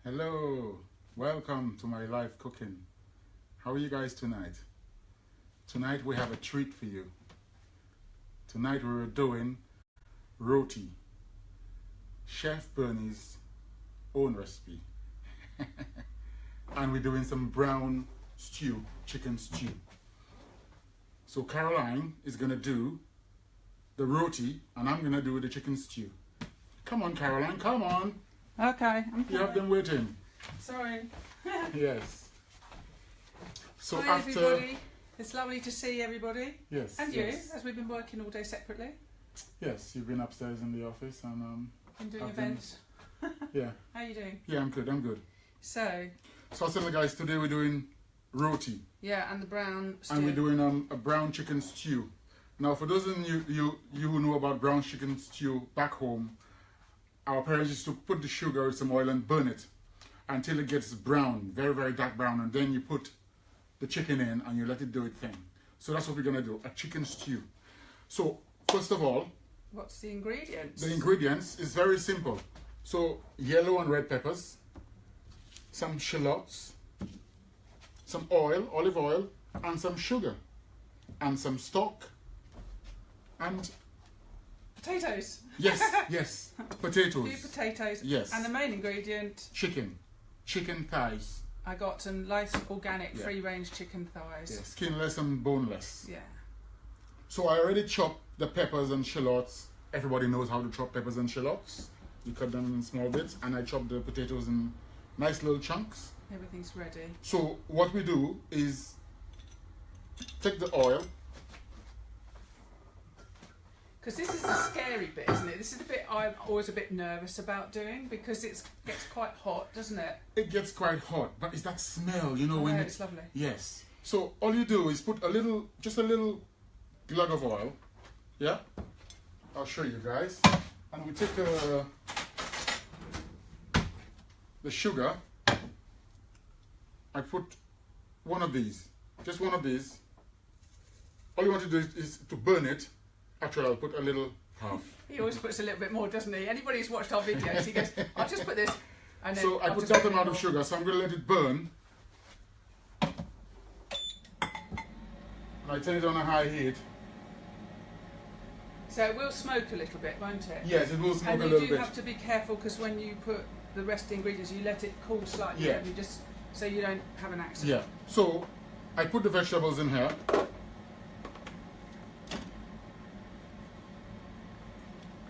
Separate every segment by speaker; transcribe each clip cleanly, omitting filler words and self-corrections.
Speaker 1: Hello, welcome to my live cooking. How are you guys tonight? Tonight we have a treat for you. Tonight we're doing roti, Chef Bernie's own recipe. And we're doing some brown stew, chicken stew. So Caroline is gonna do the roti and I'm gonna do the chicken stew. Come on, Caroline, come on.
Speaker 2: Okay.
Speaker 1: You have them waiting.
Speaker 2: Sorry.
Speaker 1: Yes. So
Speaker 2: Hi
Speaker 1: after
Speaker 2: everybody. It's lovely to see everybody.
Speaker 1: yes,
Speaker 2: And
Speaker 1: yes.
Speaker 2: you, as we've been working all day separately.
Speaker 1: Yes, you've been upstairs in the office and
Speaker 2: Been doing
Speaker 1: I've been-
Speaker 2: events.
Speaker 1: yeah,
Speaker 2: How are you doing?
Speaker 1: yeah, I'm good. I'm good.
Speaker 2: So,
Speaker 1: So I'll tell you guys, today we're doing roti
Speaker 2: yeah, and the brown stew.
Speaker 1: and we're doing a brown chicken stew. Now, for those of you who know about brown chicken stew back home, our parents used to put the sugar with some oil and burn it until it gets brown, very, very dark brown, and then you put the chicken in and you let it do its thing. So that's what we're gonna do, a chicken stew. So first of all,
Speaker 2: What's the ingredients?
Speaker 1: the ingredients is very simple. So yellow and red peppers, some shallots, some oil, olive oil, and some sugar, and some stock, and
Speaker 2: Potatoes.
Speaker 1: yes, yes,
Speaker 2: A few
Speaker 1: potatoes,
Speaker 2: potatoes.
Speaker 1: Yes.
Speaker 2: And the main ingredient,
Speaker 1: chicken thighs,
Speaker 2: I got some nice organic
Speaker 1: Yeah.
Speaker 2: free-range chicken thighs.
Speaker 1: yeah, skinless and boneless.
Speaker 2: Yeah.
Speaker 1: So I already chopped the peppers and shallots. Everybody knows how to chop peppers and shallots. You cut them in small bits, and I chopped the potatoes in nice little chunks.
Speaker 2: Everything's ready.
Speaker 1: So what we do is take the oil.
Speaker 2: Because this is the scary bit, isn't it? This is the bit I'm always a bit nervous about doing because it gets quite hot, doesn't it?
Speaker 1: It gets quite hot, but it's that smell, you know,
Speaker 2: I
Speaker 1: when
Speaker 2: know,
Speaker 1: it,
Speaker 2: it's lovely.
Speaker 1: yes. So all you do is put just a little glug of oil. Yeah, I'll show you guys. And we take the sugar. I put one of these, just one of these. All you want to do is to burn it. Actually, I'll put a little half.
Speaker 2: He always puts a little bit more, doesn't he? Anybody who's watched our videos, he goes, I'll just put this. And then
Speaker 1: So I
Speaker 2: I'll
Speaker 1: put
Speaker 2: just
Speaker 1: that
Speaker 2: put
Speaker 1: amount
Speaker 2: more.
Speaker 1: of sugar, so I'm going to let it burn. And I turn it on a high heat.
Speaker 2: So it will smoke a little bit, won't it?
Speaker 1: Yes, it will smoke
Speaker 2: And
Speaker 1: a
Speaker 2: you
Speaker 1: little
Speaker 2: do
Speaker 1: bit.
Speaker 2: have to be careful because when you put the rest of the ingredients, you let it cool slightly.
Speaker 1: Yeah.
Speaker 2: And you just so you don't have an accident.
Speaker 1: Yeah. So I put the vegetables in here.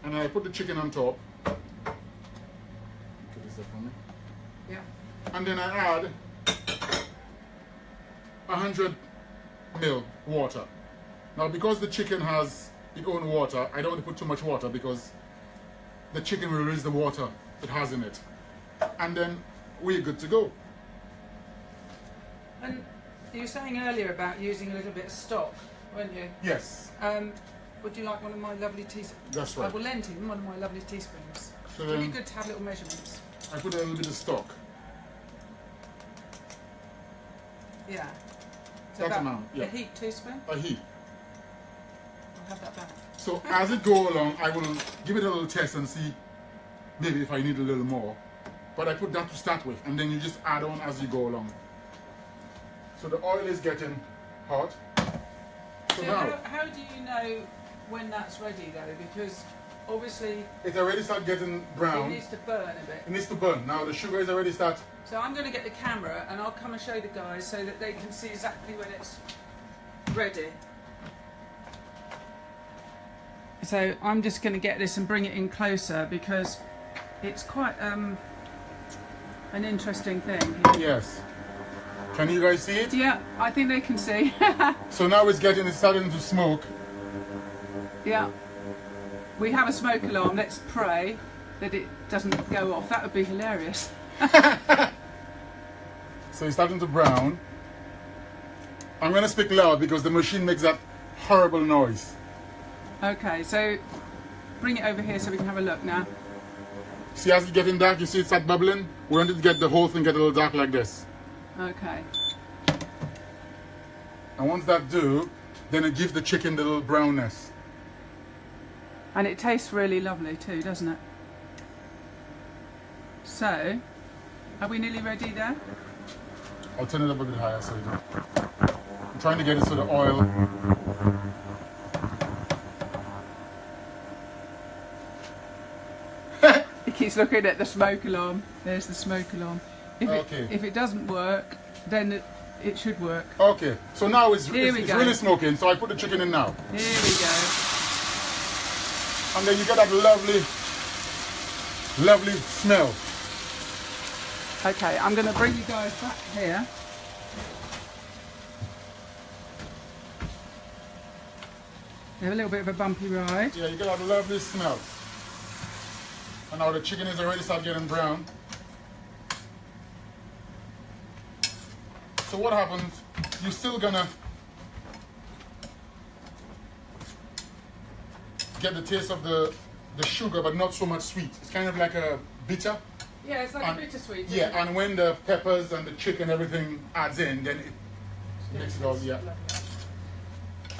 Speaker 1: And I put the chicken on top. Put this up for me.
Speaker 2: Yeah.
Speaker 1: And then I add 100 ml water. Now, because the chicken has its own water, I don't want to put too much water because the chicken will release the water it has in it. And then we're good to go.
Speaker 2: And you were saying earlier about using a little bit of stock, weren't you?
Speaker 1: Yes,
Speaker 2: Would you like one of my lovely teaspoons?
Speaker 1: that's
Speaker 2: I
Speaker 1: right.
Speaker 2: will lend him one of my lovely teaspoons.
Speaker 1: So
Speaker 2: It's really
Speaker 1: then
Speaker 2: good to have little measurements.
Speaker 1: I put a little bit of stock.
Speaker 2: Yeah. So
Speaker 1: That
Speaker 2: about
Speaker 1: amount, yeah.
Speaker 2: A heaped teaspoon.
Speaker 1: A heat.
Speaker 2: I'll have that back.
Speaker 1: So as it go along, I will give it a little test and see maybe if I need a little more. But I put that to start with, and then you just add on as you go along. So the oil is getting hot. So
Speaker 2: So
Speaker 1: now
Speaker 2: how do you know when that's ready though? Because obviously
Speaker 1: it already start getting
Speaker 2: it
Speaker 1: brown.
Speaker 2: needs to burn a bit.
Speaker 1: It needs to burn. Now the sugar is already start.
Speaker 2: So I'm going to get the camera and I'll come and show the guys so that they can see exactly when it's ready. So I'm just going to get this and bring it in closer because it's quite an interesting thing.
Speaker 1: Yes. Can you guys see it?
Speaker 2: Yeah, I think they can see.
Speaker 1: So now it's starting to smoke.
Speaker 2: Yeah. We have a smoke alarm. Let's pray that it doesn't go off. That would be hilarious.
Speaker 1: So it's starting to brown. I'm gonna speak loud because the machine makes that horrible noise.
Speaker 2: Okay, so bring it over here so we can have a look now.
Speaker 1: See, as it's getting dark, you see it start bubbling. We want it to get the whole thing get a little dark like this.
Speaker 2: Okay.
Speaker 1: And once that do, then it gives the chicken the little brownness.
Speaker 2: And it tastes really lovely too, doesn't it? So, Are we nearly ready there?
Speaker 1: I'll turn it up a bit higher so you know. I'm trying to get it so the oil.
Speaker 2: He keeps looking at the smoke alarm. There's the smoke alarm. If it doesn't work, then it should work.
Speaker 1: Okay, so now it's really smoking, so I put the chicken in now.
Speaker 2: Here we go.
Speaker 1: And then you get that lovely, lovely smell.
Speaker 2: Okay, I'm going to bring you guys back here. We have a little bit of a bumpy ride.
Speaker 1: Yeah, you get that lovely smell. And now the chicken is already starting getting brown. So what happens, you're still gonna get the taste of the sugar, but not so much sweet. It's kind of like a bitter.
Speaker 2: Yeah, it's like a bittersweet.
Speaker 1: Yeah, and when the peppers and the chicken, everything adds in, then it makes it all, yeah.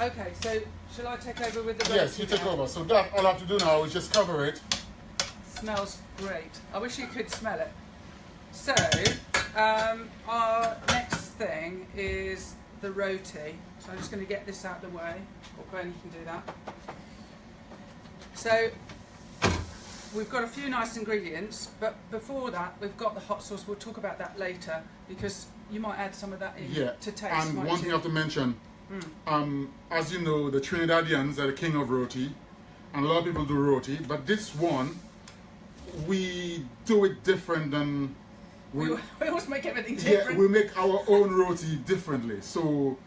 Speaker 2: Okay, so shall I take over with the roti?
Speaker 1: Yes, you take over. So that, all I have to do now is just cover it.
Speaker 2: Smells great. I wish you could smell it. So, our next thing is the roti. So I'm just going to get this out of the way. Or Bernie can do that. So, we've got a few nice ingredients, but before that, we've got the hot sauce. We'll talk about that later, because you might add some of that in to taste.
Speaker 1: And one thing I have to mention, as you know, the Trinidadians are the king of roti, and a lot of people do roti, but this one, we do it different than...
Speaker 2: We always make everything different.
Speaker 1: Yeah, we make our own roti differently. So,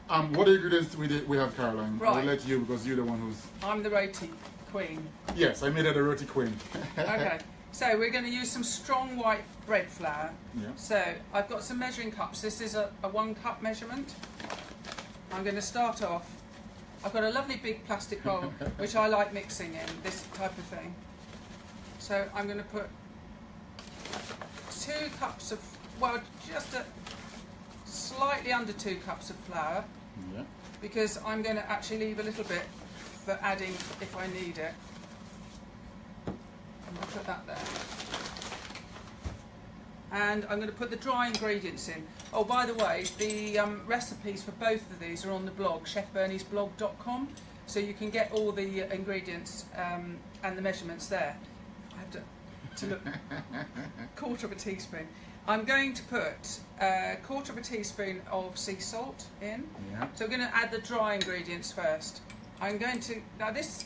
Speaker 1: what are the ingredients we have, Caroline?
Speaker 2: Right.
Speaker 1: I'll let you, because you're the one who's...
Speaker 2: I'm the roti queen.
Speaker 1: Yes, I made her the roti queen.
Speaker 2: Okay, so we're going to use some strong white bread flour.
Speaker 1: Yeah.
Speaker 2: So, I've got some measuring cups. This is a 1 cup measurement. I'm going to start off. I've got a lovely big plastic bowl, which I like mixing in, this type of thing. So I'm going to put 2 cups of, well, just slightly under 2 cups of flour, because I'm going to actually leave a little bit for adding if I need it. I'm going to put that there. And I'm going to put the dry ingredients in. Oh, by the way, the recipes for both of these are on the blog, chefberniesblog.com, so you can get all the ingredients and the measurements there. I have to look. 1/4 teaspoon. I'm going to put 1/4 teaspoon of sea salt in. Yeah. So we're going to add the dry ingredients first. I'm going to, now this,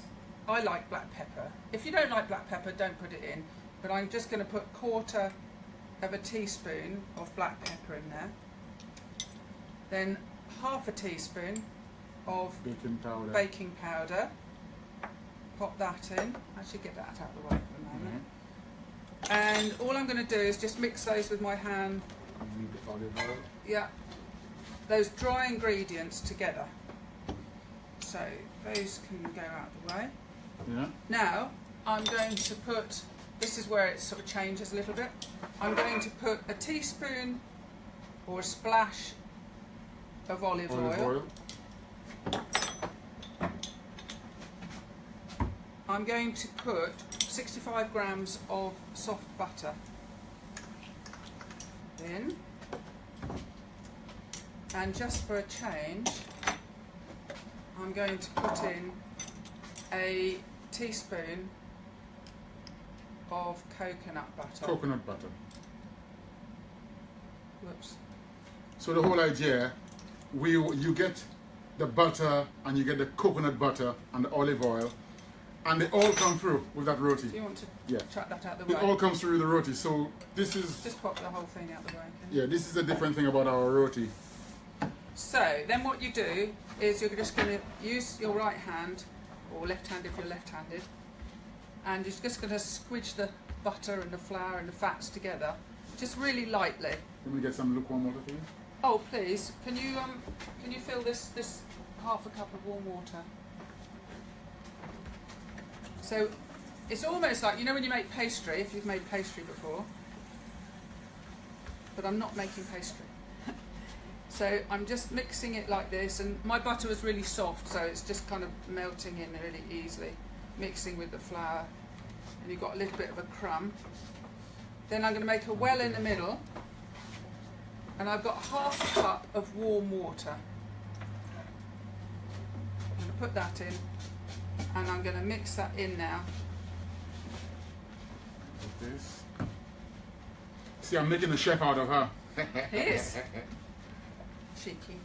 Speaker 2: I like black pepper. If you don't like black pepper, don't put it in. But I'm just going to put 1/4 teaspoon of black pepper in there. Then 1/2 teaspoon of baking powder. Pop that in. I should get that out of the way for a moment. And all I'm going to do is just mix those with my hand. Yeah, those dry ingredients together. So those can go out of the way. Yeah. Now I'm going to put, this is where it sort of changes a little bit. I'm going to put a teaspoon or a splash of olive oil. I'm going to put 65 grams of soft butter in, and just for a change I'm going to put in a teaspoon of coconut butter.
Speaker 1: Coconut butter.
Speaker 2: Whoops.
Speaker 1: So the whole idea, you get the butter and you get the coconut butter and the olive oil, and they all come through with that roti.
Speaker 2: Do you want to chuck that out the way?
Speaker 1: It all comes through the roti. So this is...
Speaker 2: Just pop the whole thing out the way.
Speaker 1: Yeah, this is a different thing about our roti.
Speaker 2: So then what you do is you're just going to use your right hand, or left hand if you're left-handed, and you're just going to squidge the butter and the flour and the fats together, just really lightly.
Speaker 1: Can we get some lukewarm water for you?
Speaker 2: Oh, please. Can you fill this 1/2 cup of warm water? So it's almost like, you know when you make pastry, if you've made pastry before, but I'm not making pastry. So I'm just mixing it like this, and my butter was really soft, so it's just kind of melting in really easily, mixing with the flour, and you've got a little bit of a crumb. Then I'm going to make a well in the middle, and I've got half a cup of warm water. I'm going to put that in, and I'm going to mix that in now.
Speaker 1: Like this. See, I'm making a chef out of her.
Speaker 2: He is. Cheeky.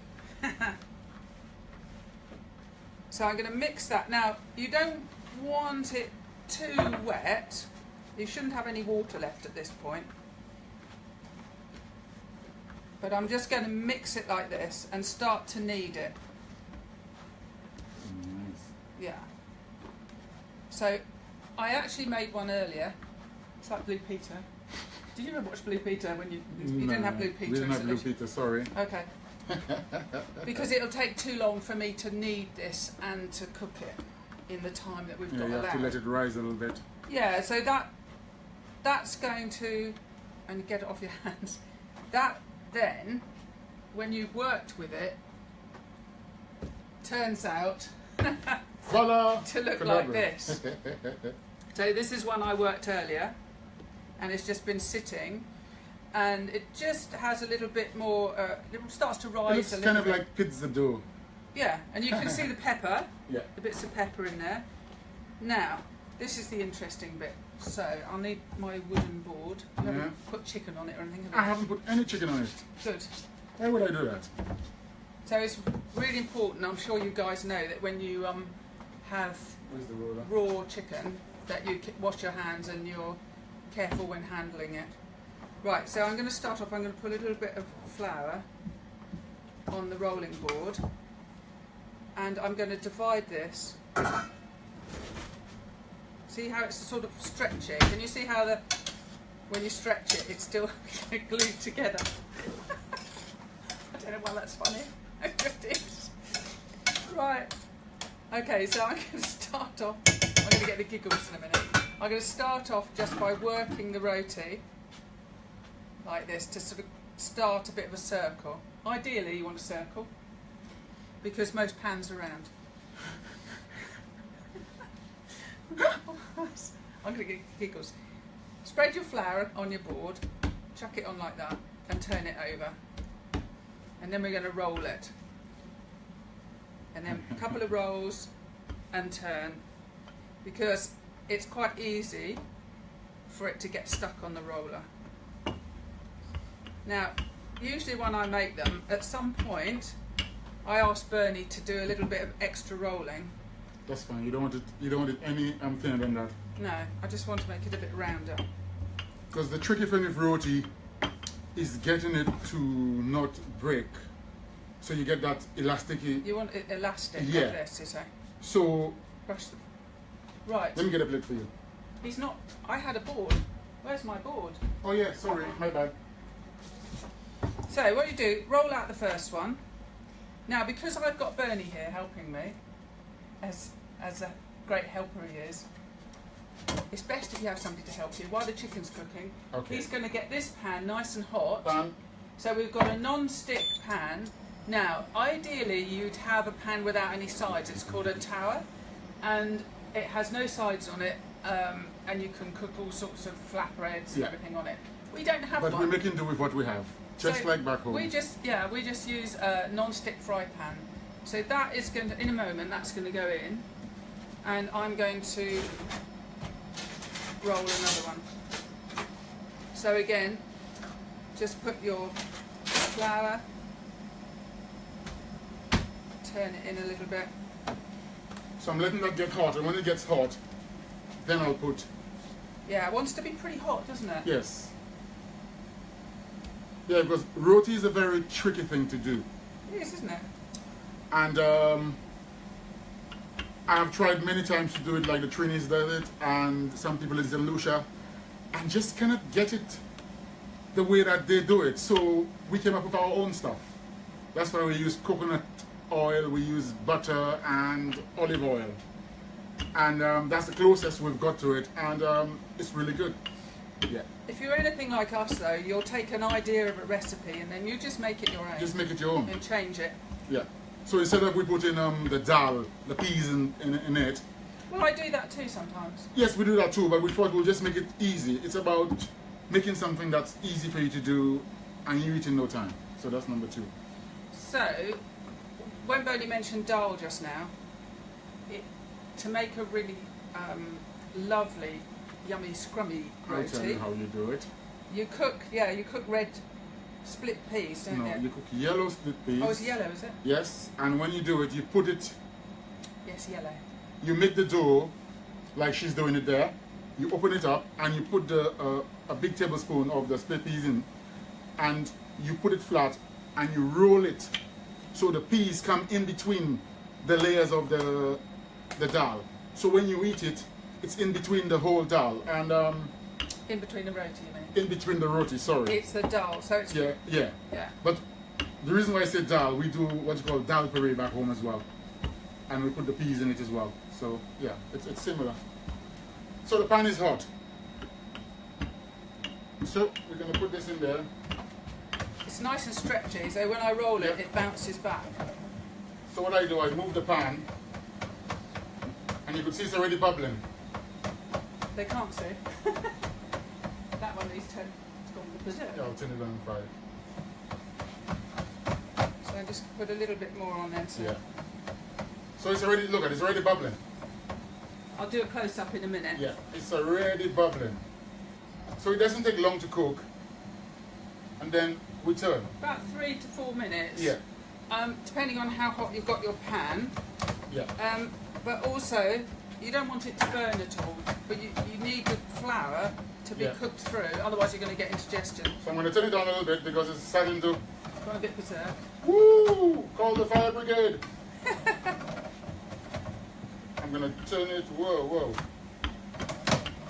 Speaker 2: So I'm going to mix that. Now, you don't want it too wet. You shouldn't have any water left at this point. But I'm just going to mix it like this and start to knead it.
Speaker 1: Nice.
Speaker 2: Yeah. So I actually made one earlier. It's like Blue Peter. Did you ever watch Blue Peter when you didn't have Blue Peter?
Speaker 1: We didn't have Blue Peter, sorry.
Speaker 2: Okay. Because it'll take too long for me to knead this and to cook it in the time that we've got
Speaker 1: you have
Speaker 2: allowed.
Speaker 1: to let it rise a little bit.
Speaker 2: Yeah, so that's going to, and get it off your hands. That then, when you've worked with it, turns out
Speaker 1: Voila!
Speaker 2: to look like this. So this is one I worked earlier, and it's just been sitting, and it just has a little bit more, it starts to rise
Speaker 1: It's
Speaker 2: a little
Speaker 1: kind of
Speaker 2: bit.
Speaker 1: like pizza dough.
Speaker 2: Yeah, and you can see the pepper,
Speaker 1: Yeah.
Speaker 2: the bits of pepper in there. Now, this is the interesting bit. So, I'll need my wooden board. You
Speaker 1: Yeah.
Speaker 2: haven't put chicken on it or anything,
Speaker 1: I
Speaker 2: have
Speaker 1: haven't put any chicken on it.
Speaker 2: you? Good.
Speaker 1: Why would I do that?
Speaker 2: So it's really important, I'm sure you guys know, that when you have
Speaker 1: Where's the roller?
Speaker 2: raw chicken, that you wash your hands and you're careful when handling it. Right, so I'm going to start off, I'm going to put a little bit of flour on the rolling board, and I'm going to divide this. See how it's sort of stretching? Can you see how when you stretch it, it's still glued together? I don't know why that's funny. It just is. Right. Okay, so I'm going to start off. I'm going to get the giggles in a minute. I'm going to start off just by working the roti like this to sort of start a bit of a circle. Ideally, you want a circle because most pans are round. I'm going to get giggles. Spread your flour on your board, chuck it on like that, and turn it over. And then we're going to roll it. And then a couple of rolls and turn, because it's quite easy for it to get stuck on the roller. Now, usually when I make them, at some point, I ask Bernie to do a little bit of extra rolling.
Speaker 1: That's fine. You don't want it. You don't want it any thinner than that.
Speaker 2: No, I just want to make it a bit rounder.
Speaker 1: Because the tricky thing with roti is getting it to not break. So you get that elastic.
Speaker 2: You want it elastic
Speaker 1: Yeah.
Speaker 2: like this, you say?
Speaker 1: So
Speaker 2: Brush the... Right.
Speaker 1: let me get a plate for you.
Speaker 2: He's not... I had a board. Where's my board?
Speaker 1: Oh yeah, sorry, my bad.
Speaker 2: So what you do, roll out the first one. Now, because I've got Bernie here helping me, as a great helper he is, it's best if you have somebody to help you while the chicken's cooking.
Speaker 1: Okay.
Speaker 2: He's going to get this pan nice and hot.
Speaker 1: Pan.
Speaker 2: So we've got a non-stick pan. Now, ideally you'd have a pan without any sides. It's called a tower, and it has no sides on it, and you can cook all sorts of flatbreads and
Speaker 1: Yeah.
Speaker 2: everything on it. We don't have
Speaker 1: But
Speaker 2: one.
Speaker 1: we're making do with what we have, just
Speaker 2: So
Speaker 1: like back home.
Speaker 2: We just use a non-stick fry pan. So that is going to, in a moment, that's going to go in, and I'm going to roll another one. So again, just put your flour, turn it in a little bit.
Speaker 1: So I'm letting that get hot, and when it gets hot, then I'll put.
Speaker 2: Yeah, it wants to be pretty hot, doesn't it?
Speaker 1: Yes. Yeah, because roti is a very tricky thing to do.
Speaker 2: It is, isn't it?
Speaker 1: And I have tried many times to do it like the Trinis does it, and some people in St. Lucia, and just cannot get it the way that they do it. So we came up with our own stuff. That's why we use coconut oil, we use butter and olive oil. And that's the closest we've got to it, and it's really good. Yeah.
Speaker 2: If you're anything like us, though, you'll take an idea of a recipe and then you just make it your own.
Speaker 1: Just make it your own.
Speaker 2: And change it.
Speaker 1: Yeah. So instead of we put in the dal, the peas in it.
Speaker 2: Well, I do that too sometimes.
Speaker 1: Yes, we do that too, but we thought we'll just make it easy. It's about making something that's easy for you to do and you eat in no time. So that's number 2.
Speaker 2: So, when Bernie mentioned dal just now, to make a really lovely, yummy, scrummy
Speaker 1: I'll tell
Speaker 2: roti,
Speaker 1: you how you do it.
Speaker 2: you cook red split peas, don't
Speaker 1: No,
Speaker 2: you?
Speaker 1: you cook yellow split peas.
Speaker 2: Oh, it's yellow, is it?
Speaker 1: Yes, and when you do it, you put it,
Speaker 2: Yes, yellow.
Speaker 1: you make the dough like she's doing it there. You open it up and you put a big tablespoon of the split peas in, and you put it flat and you roll it so the peas come in between the layers of the dal. So when you eat it, it's in between the whole dal and
Speaker 2: In between the roti, you mean?
Speaker 1: in between the roti. Sorry.
Speaker 2: It's the dal, so it's
Speaker 1: Yeah.
Speaker 2: yeah.
Speaker 1: But the reason why I say dal, we do what you call dal puree back home as well, and we put the peas in it as well. So yeah, it's similar. So the pan is hot. So we're gonna put this in there.
Speaker 2: It's nice and stretchy, so when I roll it,
Speaker 1: Yeah.
Speaker 2: it bounces back.
Speaker 1: So what I do, I move the pan, and you can see it's already bubbling.
Speaker 2: They can't see. That one needs 10. It's gone berserk.
Speaker 1: Yeah, I'll turn it on 5.
Speaker 2: So I just put a little bit more on there. So
Speaker 1: Yeah. So it's already, look at it, it's already bubbling.
Speaker 2: I'll do a close up in a minute.
Speaker 1: Yeah, it's already bubbling. So it doesn't take long to cook. And then we turn.
Speaker 2: About 3 to 4 minutes.
Speaker 1: Yeah.
Speaker 2: Depending on how hot you've got your pan.
Speaker 1: Yeah.
Speaker 2: But also, you don't want it to burn at all. But you need the flour to be
Speaker 1: Yeah.
Speaker 2: cooked through, otherwise you're going to get indigestion.
Speaker 1: So I'm going to turn it down a little bit because it's starting to...
Speaker 2: Gone a bit berserk.
Speaker 1: Woo! Call the fire brigade! I'm going to turn it... Whoa.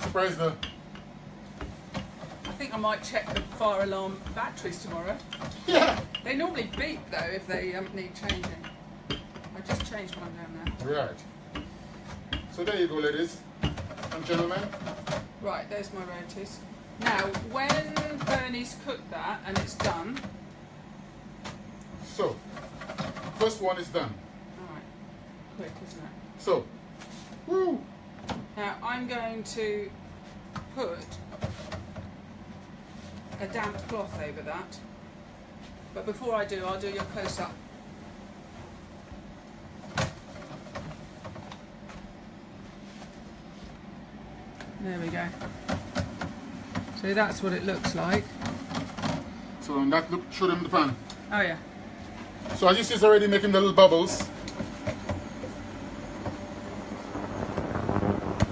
Speaker 1: Surprise the...
Speaker 2: I think I might check the fire alarm batteries tomorrow.
Speaker 1: Yeah!
Speaker 2: They normally beep though if they need changing. I just changed one down there.
Speaker 1: Right. So there you go, ladies and gentlemen.
Speaker 2: Right, there's my rotis. Now, when Bernie's cooked that and it's done...
Speaker 1: So, first one is done.
Speaker 2: Alright, quick, isn't it?
Speaker 1: So, woo!
Speaker 2: Now, I'm going to put a damp cloth over that. But before I do, I'll do your close-up. There we go. So that's what it looks like.
Speaker 1: So and that, look, show them the pan.
Speaker 2: Oh yeah.
Speaker 1: So as you see, it's already making the little bubbles.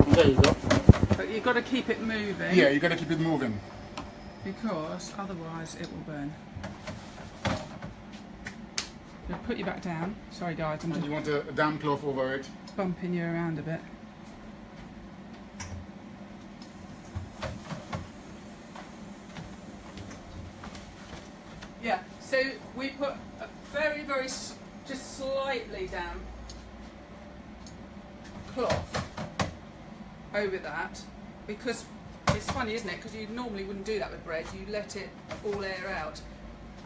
Speaker 1: There you go.
Speaker 2: But you've got to keep it moving.
Speaker 1: Yeah, you got to keep it moving.
Speaker 2: Because otherwise it will burn. I'll put you back down. Sorry guys, I'm
Speaker 1: And
Speaker 2: just
Speaker 1: you want a damp cloth over it.
Speaker 2: bumping you around a bit. Yeah, so we put a very, just slightly damp cloth over that because it's funny, isn't it? Because you normally wouldn't do that with bread, you let it all air out.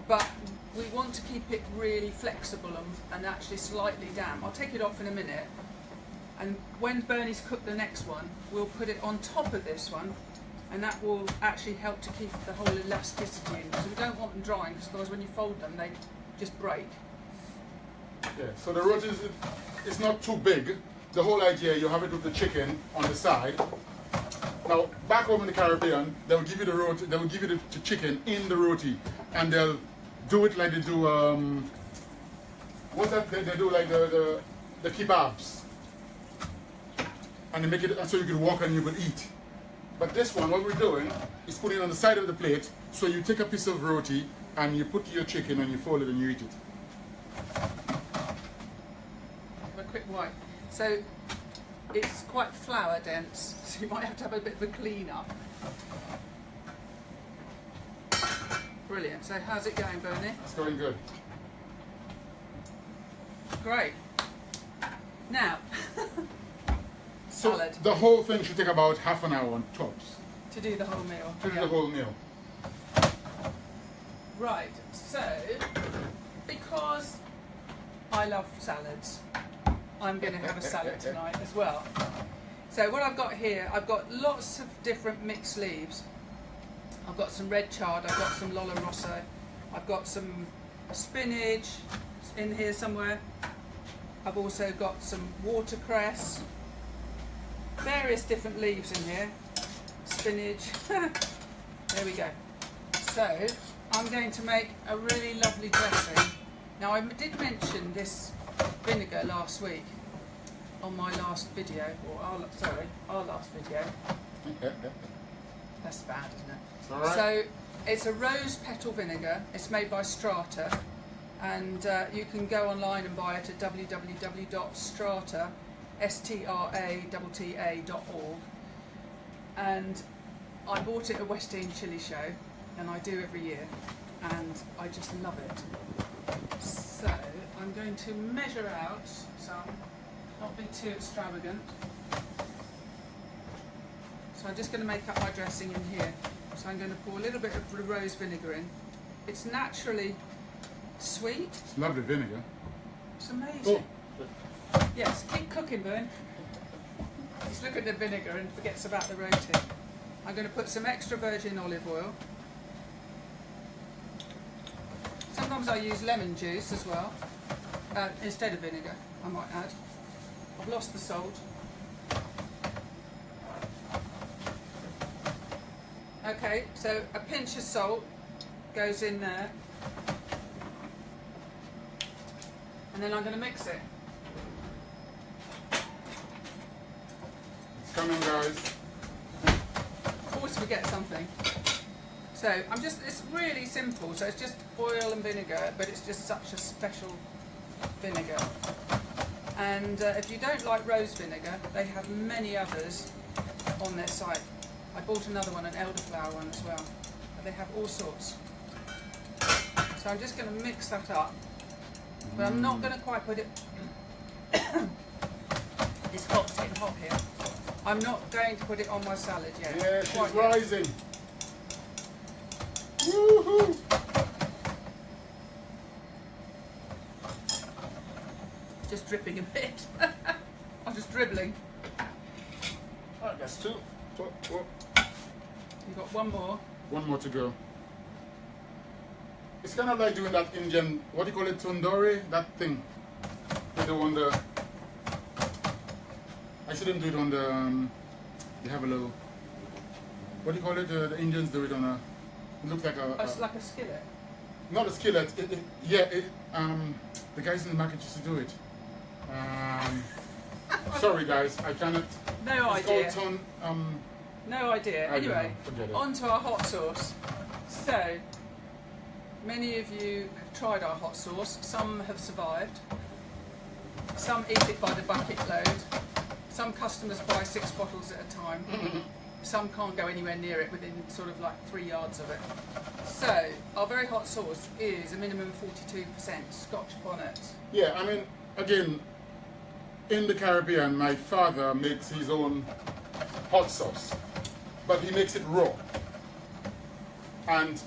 Speaker 2: But we want to keep it really flexible and actually slightly damp. I'll take it off in a minute, and when Bernie's cooked the next one, we'll put it on top of this one, and that will actually help to keep the whole elasticity in, because we don't want them drying, because otherwise when you fold them they just break.
Speaker 1: Yeah, so the roti is not too big. The whole idea, you have it with the chicken on the side. Now, back home in the Caribbean, they will give you the roti, they will give you the chicken in the roti, and they'll do it like they do, what's that, they do like the kebabs. And they make it so you can walk and you can eat. But this one, what we're doing is putting it on the side of the plate, so you take a piece of roti and you put your chicken and you fold it and you eat it.
Speaker 2: A quick wipe. So it's quite flour dense, so you might have to have a bit of a clean up. Brilliant. So how's it going, Bernie?
Speaker 1: It's going good.
Speaker 2: Great. Now,
Speaker 1: So
Speaker 2: salad.
Speaker 1: the whole thing should take about half an hour on tops.
Speaker 2: To do the whole meal.
Speaker 1: To do
Speaker 2: Yeah.
Speaker 1: the whole meal.
Speaker 2: Right, so because I love salads, I'm going to have a salad tonight as well. So what I've got here, I've got lots of different mixed leaves. I've got some red chard, I've got some Lollo Rosso, I've got some spinach in here somewhere. I've also got some watercress, various different leaves in here, spinach. There we go. So I'm going to make a really lovely dressing. Now I did mention this vinegar last week on my last video, or our last video. That's bad, isn't it?
Speaker 1: It's all right.
Speaker 2: So it's a rose petal vinegar. It's made by Strata, and you can go online and buy it at www.strata.org. And I bought it at West End Chili Show, and I do every year, and I just love it. So I'm going to measure out some, not be too extravagant. So I'm just going to make up my dressing in here. So I'm going to pour a little bit of the rose vinegar in. It's naturally sweet.
Speaker 1: It's lovely vinegar.
Speaker 2: It's amazing.
Speaker 1: Oh.
Speaker 2: Yes, keep cooking, Bern. He's looking at the vinegar and forgets about the roti. I'm going to put some extra virgin olive oil. Sometimes I use lemon juice as well, instead of vinegar, I might add. I've lost the salt. Okay, so a pinch of salt goes in there. And then I'm going to mix it.
Speaker 1: It's coming, guys.
Speaker 2: Always forget something. So it's really simple. So it's just oil and vinegar, but it's just such a special vinegar. And if you don't like rose vinegar, they have many others on their site. I bought another one, an elderflower one as well. But they have all sorts. So I'm just going to mix that up. But I'm not going to quite put it... It's hot, it's getting hot here. I'm not going to put it on my salad yet.
Speaker 1: Yeah, she's
Speaker 2: Quite
Speaker 1: rising. Woohoo!
Speaker 2: Just dripping a bit. I'm just dribbling.
Speaker 1: Alright, that's two. Whoa.
Speaker 2: You've got one more.
Speaker 1: One more to go. It's kind of like doing that Indian, what do you call it, tandoori? That thing. They do on the... I see them do it on the... they have a little... What do you call it? The Indians do it on a... It looks like
Speaker 2: It's like a skillet.
Speaker 1: not a skillet. The guys in the market used to do it. Sorry guys, I cannot...
Speaker 2: No
Speaker 1: it's
Speaker 2: idea.
Speaker 1: called
Speaker 2: No idea.
Speaker 1: I don't
Speaker 2: Anyway,
Speaker 1: know. Forget it.
Speaker 2: on to our hot sauce. So, many of you have tried our hot sauce. Some have survived. Some eat it by the bucket load. Some customers buy 6 bottles at a time. Some can't go anywhere near it within sort of like 3 yards of it. So, our very hot sauce is a minimum 42% Scotch bonnet.
Speaker 1: Yeah, I mean, again, in the Caribbean, my father makes his own hot sauce, but he makes it raw. And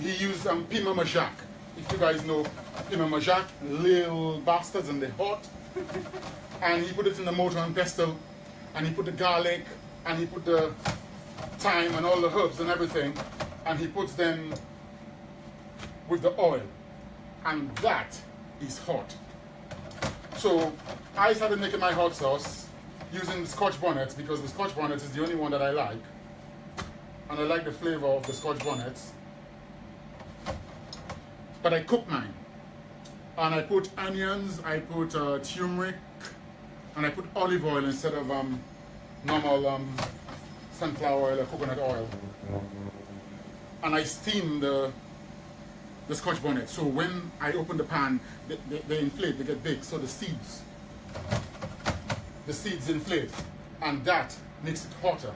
Speaker 1: he used piment majac. If you guys know piment majac, little bastards and they're hot. And he put it in the mortar and pestle, and he put the garlic, and he put the thyme and all the herbs and everything, and he puts them with the oil. And that is hot. So I started making my hot sauce using the Scotch bonnets, because the Scotch bonnet is the only one that I like. And I like the flavor of the Scotch bonnets. But I cook mine. And I put onions, I put turmeric, and I put olive oil instead of normal sunflower oil or coconut oil. And I steam the Scotch bonnet. So when I open the pan, they inflate, they get big. So the seeds inflate, and that makes it hotter.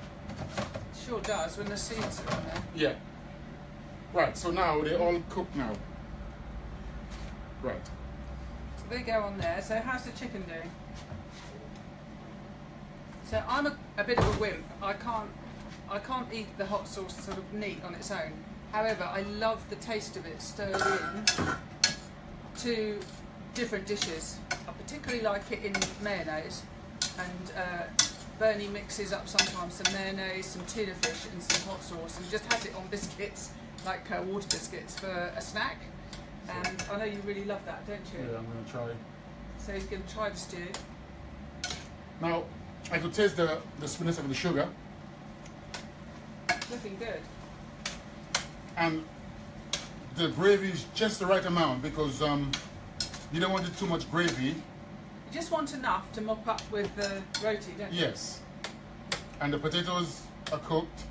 Speaker 2: Sure does when the seeds are on there.
Speaker 1: Yeah. Right, so now they all cook now. Right.
Speaker 2: So they go on there. So how's the chicken doing? So I'm a bit of a wimp. I can't eat the hot sauce sort of neat on its own. However, I love the taste of it stirred in to different dishes. I particularly like it in mayonnaise, and Bernie mixes up sometimes some mayonnaise, some tuna fish and some hot sauce and just has it on biscuits, like water biscuits for a snack. And I know you really love that, don't you?
Speaker 1: Yeah, I'm going to try.
Speaker 2: So he's going to try the stew.
Speaker 1: Now, I could taste the sweetness of the sugar.
Speaker 2: Looking good.
Speaker 1: And the gravy is just the right amount because you don't want it too much gravy.
Speaker 2: You just want enough to mop up with the roti, don't you?
Speaker 1: Yes. And the potatoes are cooked.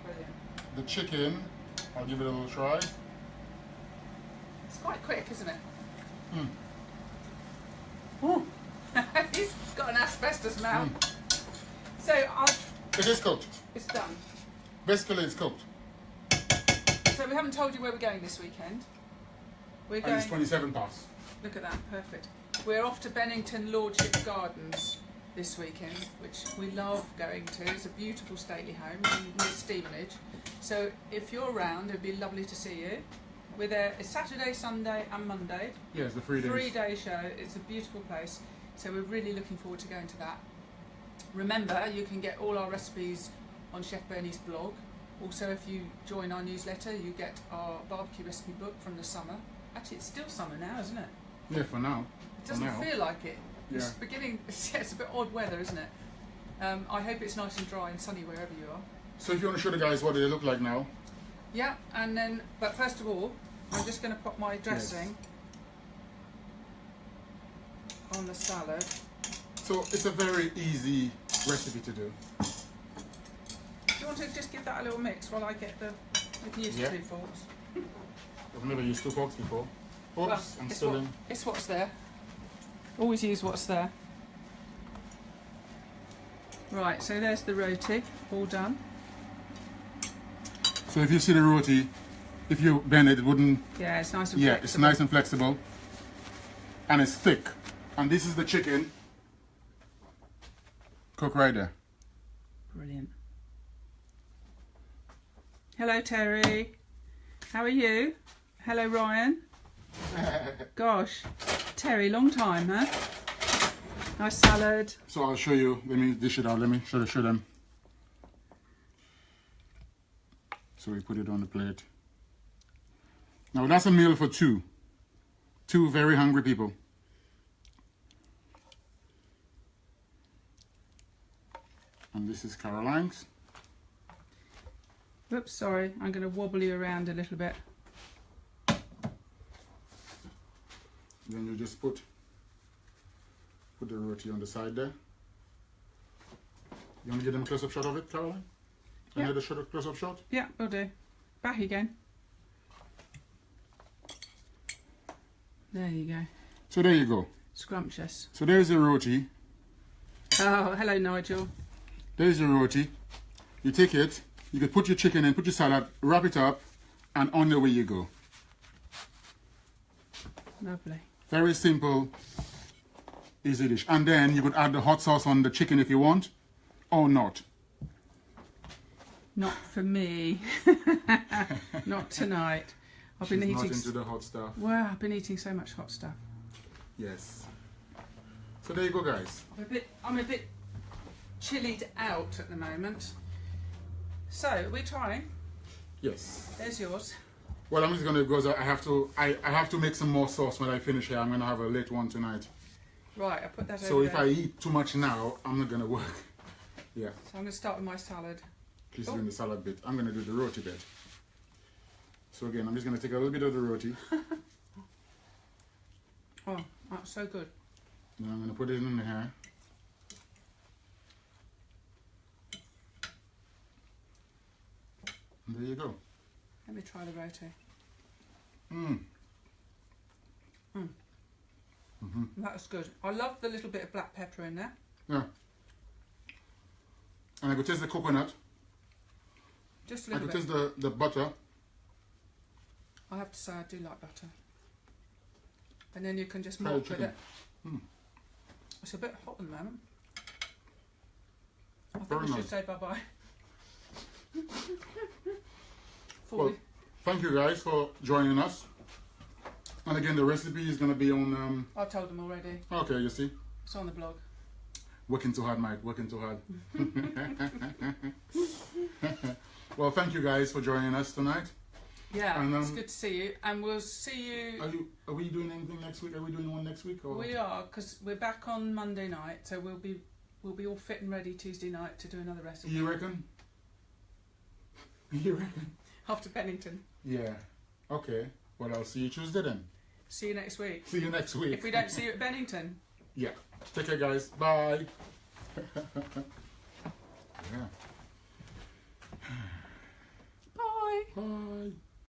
Speaker 2: Brilliant.
Speaker 1: The chicken, I'll give it a little try.
Speaker 2: It's quite quick, isn't it?
Speaker 1: Woo.
Speaker 2: He's got an asbestos mouth. So
Speaker 1: It is cooked.
Speaker 2: it's done.
Speaker 1: Basically, it's cooked.
Speaker 2: So we haven't told you where we're going this weekend. We're
Speaker 1: And
Speaker 2: going.
Speaker 1: it's 27 past.
Speaker 2: Look at that, perfect. We're off to Bennington Lordship Gardens this weekend, which we love going to. It's a beautiful stately home near Stevenage. So if you're around, it'd be lovely to see you. We're there. It's Saturday, Sunday, and Monday.
Speaker 1: Yes, the 3 days.
Speaker 2: 3-day show. It's a beautiful place. So we're really looking forward to going to that. Remember, you can get all our recipes on Chef Bernie's blog. Also, if you join our newsletter, you get our barbecue recipe book from the summer. Actually, it's still summer now, isn't it?
Speaker 1: Yeah, for now.
Speaker 2: It doesn't
Speaker 1: now.
Speaker 2: feel like it. It's
Speaker 1: Yeah.
Speaker 2: beginning. It's a bit odd weather, isn't it? I hope it's nice and dry and sunny wherever you are.
Speaker 1: So if you want to show the guys what they look like now.
Speaker 2: Yeah, and then, but first of all, I'm just going to put my dressing on the salad.
Speaker 1: So it's a very easy recipe to do.
Speaker 2: Do you want to just give that a little mix while I get the? We can use
Speaker 1: Yeah.
Speaker 2: 2 forks.
Speaker 1: I've never used 2 forks before. Oops,
Speaker 2: Well,
Speaker 1: I'm
Speaker 2: it's
Speaker 1: still
Speaker 2: what-
Speaker 1: in.
Speaker 2: It's what's there. Always use what's there. Right, so there's the roti, all done.
Speaker 1: So if you see the roti, if you bend it, it wouldn't.
Speaker 2: Yeah, it's nice and
Speaker 1: Yeah,
Speaker 2: flexible.
Speaker 1: it's nice and flexible, and it's thick. And this is the chicken. Cook right there.
Speaker 2: Brilliant. Hello, Terry. How are you? Hello, Ryan. Gosh, Terry, long time, huh? Nice salad.
Speaker 1: So I'll show you. Let me dish it out. Let me show them. So we put it on the plate. Now that's a meal for 2. 2 very hungry people. And this is Caroline's.
Speaker 2: Oops, sorry. I'm going to wobble you around a little bit.
Speaker 1: Then you just put the roti on the side there. You want to get them a close-up shot of it, Caroline?
Speaker 2: Yeah.
Speaker 1: Another close-up shot?
Speaker 2: Yeah, will do. Back again. There you go.
Speaker 1: So there you go.
Speaker 2: Scrumptious.
Speaker 1: So there's the roti.
Speaker 2: Oh, hello, Nigel.
Speaker 1: There's the roti. You take it, you can put your chicken in, put your salad, wrap it up, and on the way you go.
Speaker 2: Lovely.
Speaker 1: Very simple, easy dish. And then you could add the hot sauce on the chicken if you want, or not.
Speaker 2: Not for me. Not tonight. I've been
Speaker 1: She's not
Speaker 2: eating.
Speaker 1: into the hot stuff.
Speaker 2: Well, I've been eating so much hot stuff.
Speaker 1: Yes. So there you go, guys.
Speaker 2: I'm a bit chillied out at the moment. So, are we trying?
Speaker 1: Yes.
Speaker 2: There's yours.
Speaker 1: Well, I'm just gonna go. I have to make some more sauce when I finish here. I'm gonna have a late one tonight.
Speaker 2: Right, I put that
Speaker 1: So
Speaker 2: over
Speaker 1: if
Speaker 2: there.
Speaker 1: I eat too much now, I'm not gonna work. Yeah.
Speaker 2: So I'm going to start with my salad.
Speaker 1: She's doing the salad bit. I'm gonna do the roti bit. So again, I'm just gonna take a little bit of the roti.
Speaker 2: Oh, that's so good.
Speaker 1: Then I'm gonna put it in here. And there you go.
Speaker 2: Let me try the roti. That's good. I love the little bit of black pepper in there.
Speaker 1: Yeah. And I could taste the coconut.
Speaker 2: Just a
Speaker 1: I
Speaker 2: little
Speaker 1: could
Speaker 2: bit.
Speaker 1: taste the butter.
Speaker 2: I have to say I do like butter. And then you can just
Speaker 1: Try the
Speaker 2: mop with
Speaker 1: chicken.
Speaker 2: it. It's a bit hot at the moment. I think
Speaker 1: Very
Speaker 2: we should
Speaker 1: nice.
Speaker 2: say bye-bye.
Speaker 1: Well, thank you guys for joining us. And again, the recipe is going to be on.
Speaker 2: I told them already.
Speaker 1: Okay, you see.
Speaker 2: It's on the blog.
Speaker 1: Working too hard, mate. Working too hard. Well, thank you guys for joining us tonight.
Speaker 2: Yeah,
Speaker 1: And,
Speaker 2: it's good to see you, and we'll see you.
Speaker 1: Are we doing anything next week? Are we doing one next week? Or?
Speaker 2: We are, because we're back on Monday night, so we'll be all fit and ready Tuesday night to do another recipe.
Speaker 1: You reckon? You reckon?
Speaker 2: After Bennington.
Speaker 1: Yeah. Okay. Well, I'll see you Tuesday then.
Speaker 2: See you next week.
Speaker 1: See you next week.
Speaker 2: If we don't see you at Bennington.
Speaker 1: Yeah. Take care, guys. Bye. Yeah.
Speaker 2: Bye.
Speaker 1: Bye.